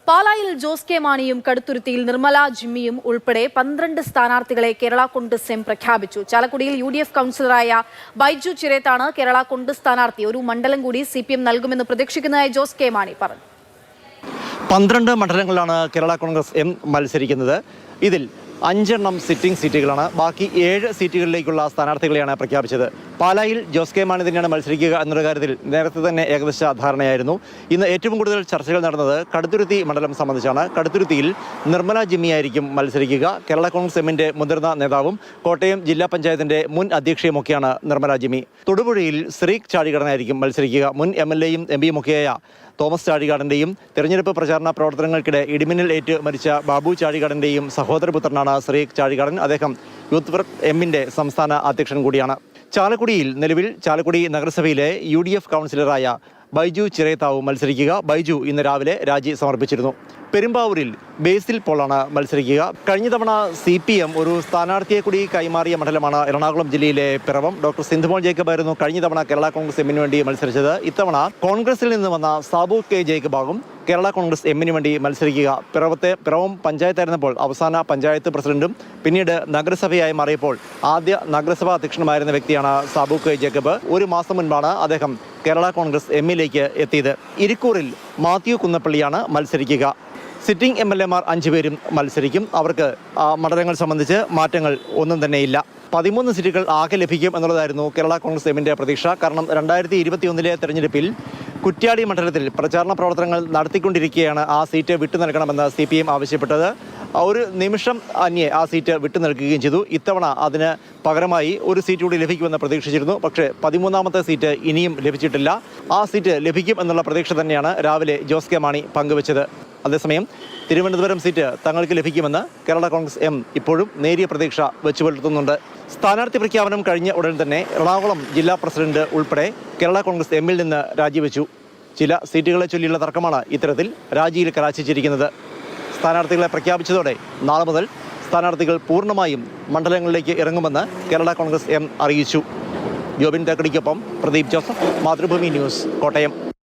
പാലായിൽ ജോസ് കെ മാണിയും കടുത്തുരുത്തിയിൽ നിർമ്മല ജിമ്മിയും ഉൾപ്പെടെ 12 സ്ഥാനാർത്ഥികളെ കേരള കോൺഗ്രസ് എം പ്രഖ്യാപിച്ചു. ചാലക്കുടിയിൽ UDF കൗൺസിലറായ ബൈജു ചിറേത്താണ് കേരള കോൺഗ്രസ് സ്ഥാനാർത്ഥി. ഒരു മണ്ഡലം കൂടി CPM നൽകുമെന്ന് പ്രതീക്ഷിക്കുന്നതായി ജോസ് കെ മാണി പറഞ്ഞു. 12 മണ്ഡലങ്ങളിലാണ് കേരള കോൺഗ്രസ് എം മത്സരിക്കുന്നത്. ഇതിൽ 5 സിറ്റിംഗ് സീറ്റുകളാണ്. ബാക്കി 7 സീറ്റുകളിലേക്കുള്ള സ്ഥാനാർത്ഥികളെയാണ് പ്രഖ്യാപിച്ചത്. പാലായിൽ ജോസ് കെ മാണി തന്നെയാണ് മത്സരിക്കുക എന്നുള്ള കാര്യത്തിൽ നേരത്തെ തന്നെ ഏകദേശ ധാരണയായിരുന്നു. ഇന്ന് ഏറ്റവും കൂടുതൽ ചർച്ചകൾ നടന്നത് കടുത്തുരുത്തി മണ്ഡലം സംബന്ധിച്ചാണ്. കടുത്തുരുത്തിയിൽ നിർമ്മല ജിമ്മിയായിരിക്കും മത്സരിക്കുക. കേരള കോൺഗ്രസ് എമ്മിൻ്റെ മുതിർന്ന നേതാവും കോട്ടയം ജില്ലാ പഞ്ചായത്തിൻ്റെ മുൻ അധ്യക്ഷയുമൊക്കെയാണ് നിർമ്മല ജിമ്മി. തൊടുപുഴയിൽ ശ്രീക് ചാഴികാടനായിരിക്കും മത്സരിക്കുക. മുൻ MLA യും MP യുമൊക്കെയായ തോമസ് ചാഴികാടൻ്റെയും തെരഞ്ഞെടുപ്പ് പ്രചാരണ പ്രവർത്തനങ്ങൾക്കിടെ ഇടിമിന്നൽ ഏറ്റ് മരിച്ച ബാബു ചാഴികാടൻ്റെയും സഹോദരപുത്രനാണ് ശ്രീക് ചാഴികാടൻ. അദ്ദേഹം യൂത്ത് ഫ്രണ്ട് എമ്മിൻ്റെ സംസ്ഥാന അധ്യക്ഷൻ കൂടിയാണ്. ചാലക്കുടിയിൽ നിലവിൽ ചാലക്കുടി നഗരസഭയിലെ UDF കൗൺസിലറായ ബൈജു ചിറേത്താവും മത്സരിക്കുക. ബൈജു ഇന്ന് രാവിലെ രാജി സമർപ്പിച്ചിരുന്നു. പെരുമ്പാവൂരിൽ ബേസിൽ പോളാണ് മത്സരിക്കുക. കഴിഞ്ഞ തവണ CPM ഒരു സ്ഥാനാർത്ഥിയെ കൂടി കൈമാറിയ മണ്ഡലമാണ് എറണാകുളം ജില്ലയിലെ പിറവം. ഡോക്ടർ സിന്ധുമോൾ ജേക്കബ് ആയിരുന്നു കഴിഞ്ഞ തവണ കേരള കോൺഗ്രസ് എമ്മിന് വേണ്ടി മത്സരിച്ചത്. ഇത്തവണ കോൺഗ്രസിൽ നിന്ന് വന്ന സാബു K ജേക്കബാകും കേരള കോൺഗ്രസ് എമ്മിന് വേണ്ടി മത്സരിക്കുക. പിറവം പഞ്ചായത്തായിരുന്നപ്പോൾ അവസാന പഞ്ചായത്ത് പ്രസിഡന്റും പിന്നീട് നഗരസഭയായി മാറിയപ്പോൾ ആദ്യ നഗരസഭാ അധ്യക്ഷനുമായിരുന്ന വ്യക്തിയാണ് സാബു K ജേക്കബ്. ഒരു മാസം മുൻപാണ് അദ്ദേഹം കേരള കോൺഗ്രസ് എമ്മിലേക്ക് എത്തിയത്. ഇരിക്കൂറിൽ മാത്യു കുന്നപ്പള്ളിയാണ് മത്സരിക്കുക. സിറ്റിംഗ് MLA മാർ 5 പേരും മത്സരിക്കും. അവർക്ക് മണ്ഡലങ്ങൾ സംബന്ധിച്ച് മാറ്റങ്ങൾ ഒന്നും തന്നെയില്ല. 13 സീറ്റുകൾ ആകെ ലഭിക്കും എന്നുള്ളതായിരുന്നു കേരള കോൺഗ്രസ് എമ്മിൻ്റെ പ്രതീക്ഷ. കാരണം 2021 തെരഞ്ഞെടുപ്പിൽ കുറ്റ്യാടി മണ്ഡലത്തിൽ പ്രചാരണ പ്രവർത്തനങ്ങൾ നടത്തിക്കൊണ്ടിരിക്കുകയാണ് ആ സീറ്റ് വിട്ടു നൽകണമെന്ന് CPM ആവശ്യപ്പെട്ടത്. ഒരു നിമിഷം അന്യേ ആ സീറ്റ് വിട്ടു നൽകുകയും ചെയ്തു. ഇത്തവണ അതിന് പകരമായി ഒരു സീറ്റ് കൂടി ലഭിക്കുമെന്ന് പ്രതീക്ഷിച്ചിരുന്നു. പക്ഷേ 13ാമത്തെ സീറ്റ് ഇനിയും ലഭിച്ചിട്ടില്ല. ആ സീറ്റ് ലഭിക്കും എന്നുള്ള പ്രതീക്ഷ തന്നെയാണ് രാവിലെ ജോസ് കെ മാണി പങ്കുവച്ചത്. അതേസമയം തിരുവനന്തപുരം സീറ്റ് തങ്ങൾക്ക് ലഭിക്കുമെന്ന് കേരള കോൺഗ്രസ് എം ഇപ്പോഴും നേരിയ പ്രതീക്ഷ വെച്ചു പുലർത്തുന്നുണ്ട്. സ്ഥാനാർത്ഥി പ്രഖ്യാപനം കഴിഞ്ഞ ഉടൻ തന്നെ എറണാകുളം ജില്ലാ പ്രസിഡന്റ് ഉൾപ്പെടെ കേരള കോൺഗ്രസ് എമ്മിൽ നിന്ന് രാജിവെച്ചു. ചില സീറ്റുകളെ ചൊല്ലിയുള്ള തർക്കമാണ് ഇത്തരത്തിൽ രാജിയിൽ കലാശിച്ചിരിക്കുന്നത്. സ്ഥാനാർത്ഥികളെ പ്രഖ്യാപിച്ചതോടെ നാളെ മുതൽ സ്ഥാനാർത്ഥികൾ പൂർണ്ണമായും മണ്ഡലങ്ങളിലേക്ക് ഇറങ്ങുമെന്ന് കേരള കോൺഗ്രസ് എം അറിയിച്ചു. ജോബിൻ തേക്കടിക്കൊപ്പം പ്രദീപ് ജോസഫ്, മാതൃഭൂമി ന്യൂസ്, കോട്ടയം.